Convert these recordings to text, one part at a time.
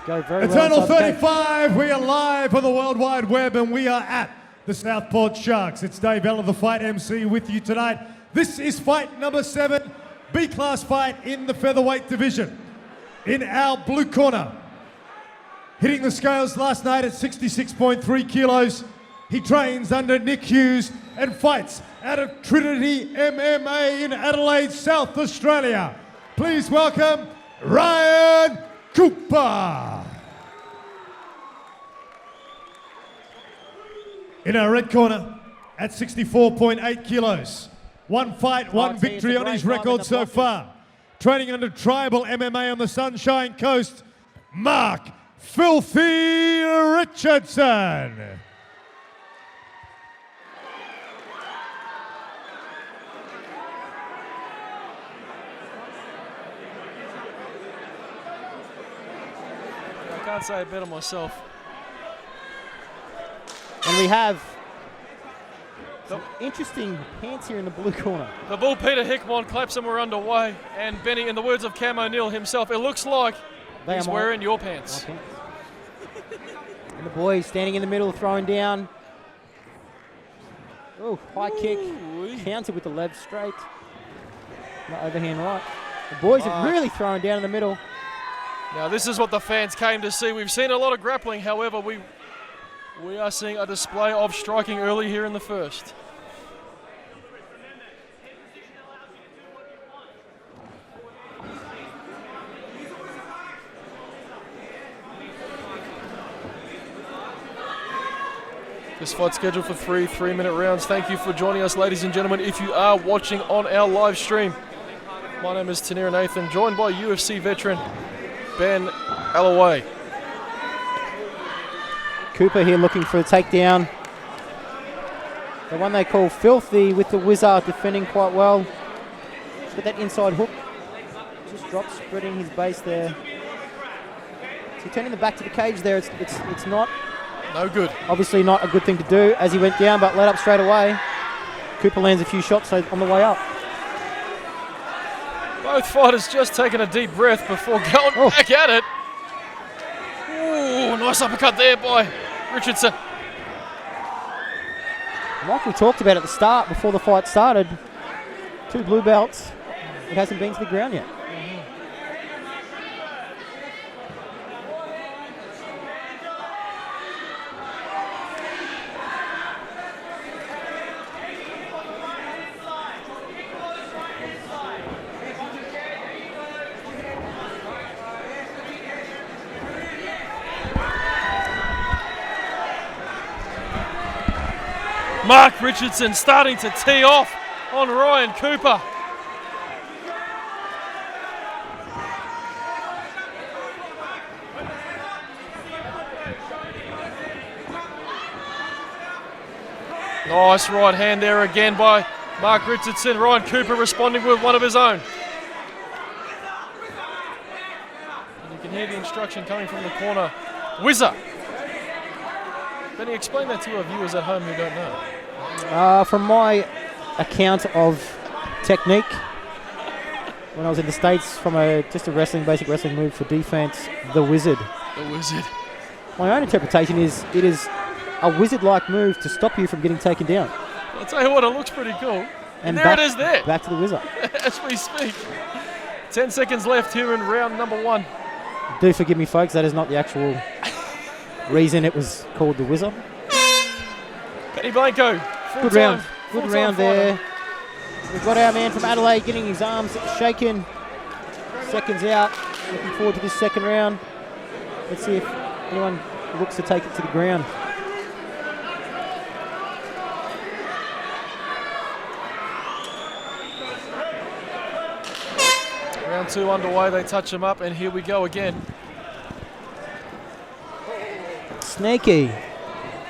Go very Eternal well. 35, we are live on the World Wide Web and we are at the Southport Sharks. It's Dave Ella, the fight MC, with you tonight. This is fight number 7, B-class fight in the featherweight division. In our blue corner, hitting the scales last night at 66.3 kilos, he trains under Nick Hughes and fights out of Trinity MMA in Adelaide, South Australia. Please welcome Ryan Cooper. In our red corner, at 64.8 kilos, one fight, one victory on his record so far. Training under Tribal MMA on the Sunshine Coast, Mark Filthy Richardson. I can't say it better myself. And we have some interesting pants here in the blue corner. The Bull Peter Hickmon claps and we're underway. And Benny, in the words of Cam O'Neill himself, it looks like he's wearing your pants. And the boys standing in the middle, throwing down. Oh, high kick. Counter with the left straight. Not overhand right. The boys are really throwing down in the middle. Now this is what the fans came to see. We've seen a lot of grappling, however, we are seeing a display of striking early here in the first. This fight's scheduled for 3 3-minute rounds. Thank you for joining us, ladies and gentlemen, if you are watching on our live stream. My name is Tanira Nathan, joined by UFC veteran Ben Alloway. Cooper here looking for a takedown. The one they call Filthy with the whizzer defending quite well. He's got that inside hook. Just drops, spreading his base there. So turning the back to the cage there, it's not. No good. Obviously not a good thing to do as he went down, but let up straight away. Cooper lands a few shots on the way up. Both fighters just taking a deep breath before going back at it. Ooh, nice uppercut there by Richardson. Like we talked about at the start, before the fight started, 2 blue belts. It hasn't been to the ground yet. Mark Richardson starting to tee off on Ryan Cooper. Nice right hand there again by Mark Richardson. Ryan Cooper responding with one of his own. And you can hear the instruction coming from the corner. Whizzer. Benny, explain that to our viewers at home who don't know. From my account of technique, when I was in the States, from just a basic wrestling move for defense, the wizard. The wizard. My own interpretation is it is a wizard-like move to stop you from getting taken down. I'll tell you what, it looks pretty cool. And there it is there. Back to the wizard. As we speak. 10 seconds left here in round number 1. Do forgive me, folks, that is not the actual reason it was called the wizard. Benny Blanco. Good round there. We've got our man from Adelaide getting his arms shaken. Seconds out. Looking forward to this second round. Let's see if anyone looks to take it to the ground. Round 2 underway. They touch him up, and here we go again. Snaky.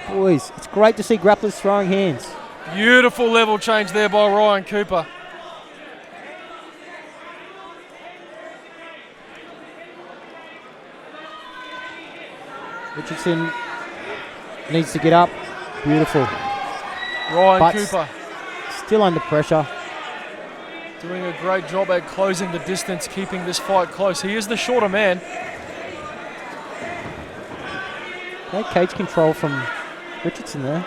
Boys, it's great to see grapplers throwing hands. Beautiful level change there by Ryan Cooper. Richardson needs to get up. Beautiful. Ryan Cooper. Still under pressure. Doing a great job at closing the distance, keeping this fight close. He is the shorter man. Great cage control from Richardson there.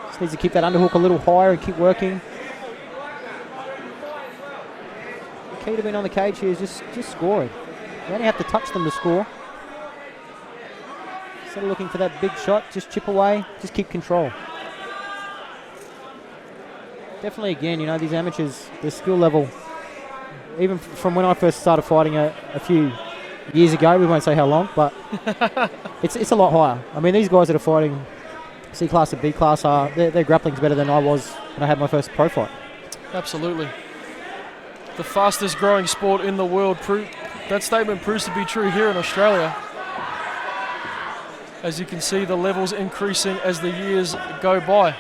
Just needs to keep that underhook a little higher and keep working. The key to being on the cage here is just scoring. You only have to touch them to score. Instead of looking for that big shot, just chip away, just keep control. Definitely, again, you know, these amateurs, their skill level, even from when I first started fighting a few years ago, we won't say how long, but it's a lot higher. I mean, these guys that are fighting C class and B class, their grappling's better than I was when I had my first pro fight. Absolutely. The fastest growing sport in the world. That statement proves to be true here in Australia. As you can see, the levels increasing as the years go by.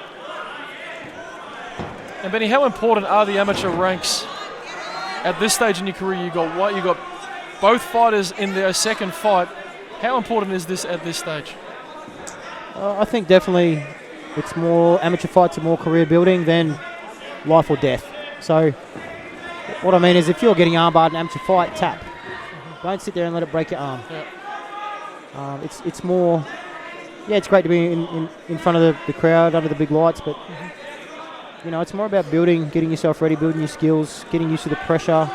And Benny, how important are the amateur ranks at this stage in your career? You got both fighters in their second fight. How important is this at this stage? I think definitely it's more amateur fights are more career building than life or death. So what I mean is, if you're getting armbarred in an amateur fight, tap. Don't sit there and let it break your arm. Yeah. It's more. Yeah, it's great to be in front of the crowd under the big lights, but you know, it's more about building, getting yourself ready, building your skills, getting used to the pressure,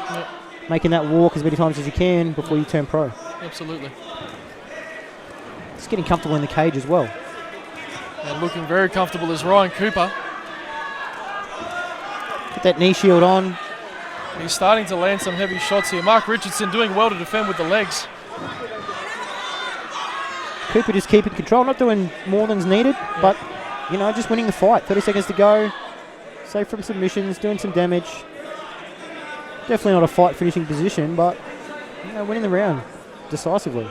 making that walk as many times as you can before you turn pro. Absolutely. Just getting comfortable in the cage as well. And looking very comfortable is Ryan Cooper. Put that knee shield on. He's starting to land some heavy shots here. Mark Richardson doing well to defend with the legs. Cooper just keeping control, not doing more than's needed, but you know, just winning the fight. 30 seconds to go. Safe from submissions, doing some damage. Definitely not a fight finishing position, but you know, winning the round decisively.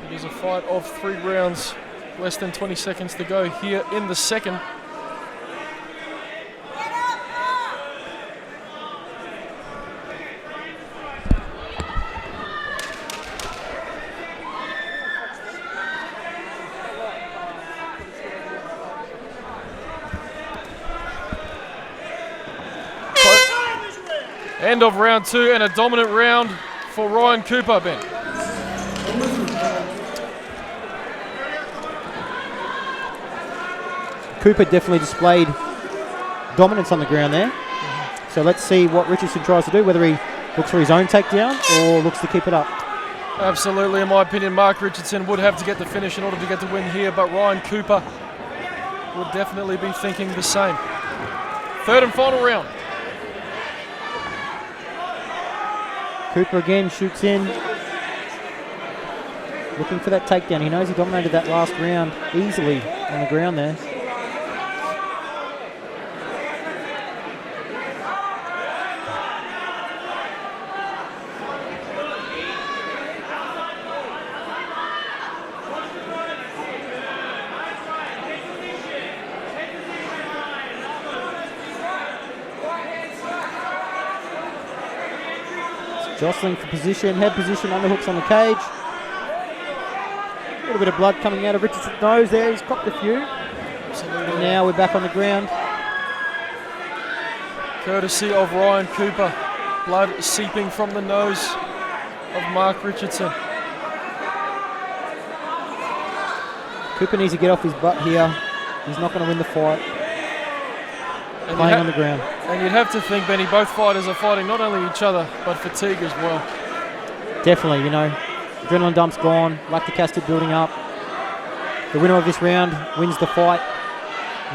It is a fight of 3 rounds, less than 20 seconds to go here in the second. End of round 2 and a dominant round for Ryan Cooper, Ben. Cooper definitely displayed dominance on the ground there. So let's see what Richardson tries to do, whether he looks for his own takedown or looks to keep it up. Absolutely, in my opinion, Mark Richardson would have to get the finish in order to get the win here, but Ryan Cooper would definitely be thinking the same. Third and final round. Cooper again shoots in, looking for that takedown. He knows he dominated that last round easily on the ground there. Jostling for position, head position, underhooks on the cage. A little bit of blood coming out of Richardson's nose there. He's copped a few. Absolutely. And now we're back on the ground. Courtesy of Ryan Cooper. Blood seeping from the nose of Mark Richardson. Cooper needs to get off his butt here. He's not going to win the fight. And playing on the ground. And you'd have to think, Benny, both fighters are fighting not only each other, but fatigue as well. Definitely, you know. Adrenaline dump's gone. Lactic acid building up. The winner of this round wins the fight.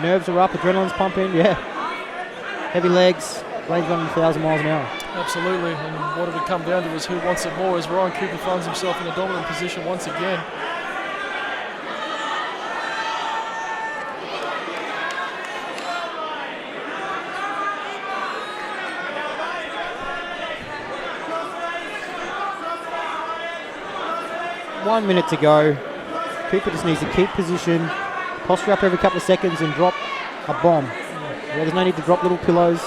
Nerves are up. Adrenaline's pumping. Yeah. Heavy legs. Blades running 1,000 miles an hour. Absolutely. And what it would come down to is who wants it more, as Ryan Cooper finds himself in a dominant position once again. .1 minute to go. Cooper just needs to keep position, posture up every couple of seconds and drop a bomb. Yeah, there's no need to drop little pillows.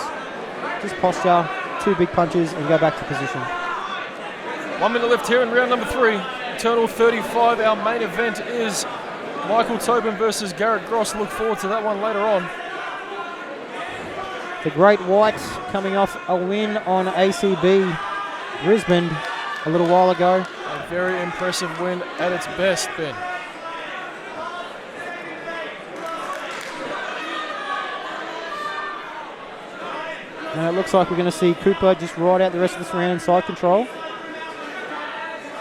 Just posture, 2 big punches and go back to position. 1 minute left here in round number 3. Eternal 35. Our main event is Michael Tobin versus Garrett Gross. Look forward to that one later on. The Great White coming off a win on ACB Brisbane a little while ago. A very impressive win at its best, Ben. And it looks like we're going to see Cooper just ride out the rest of this round in side control.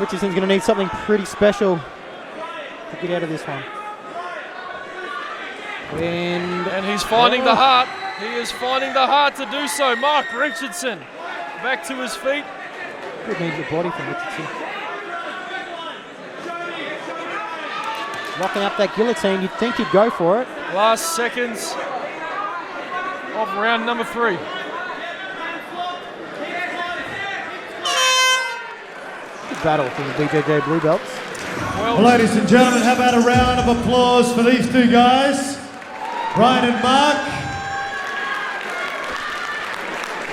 Richardson's going to need something pretty special to get out of this one. And he's finding the heart. He is finding the heart to do so. Mark Richardson back to his feet. Good knee to the body from Richardson. Locking up that guillotine, you'd think he'd go for it. Last seconds of round number 3. Good battle from the BJJ Blue Belts. Well, ladies and gentlemen, how about a round of applause for these two guys, Brian and Mark.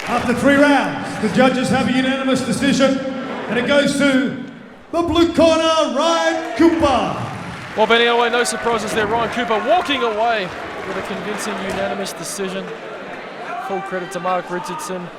After 3 rounds, the judges have a unanimous decision, and it goes to the blue corner, Ryan Cooper. Well, Ben, anyway, no surprises there. Ryan Cooper walking away with a convincing unanimous decision. Full credit to Mark Richardson.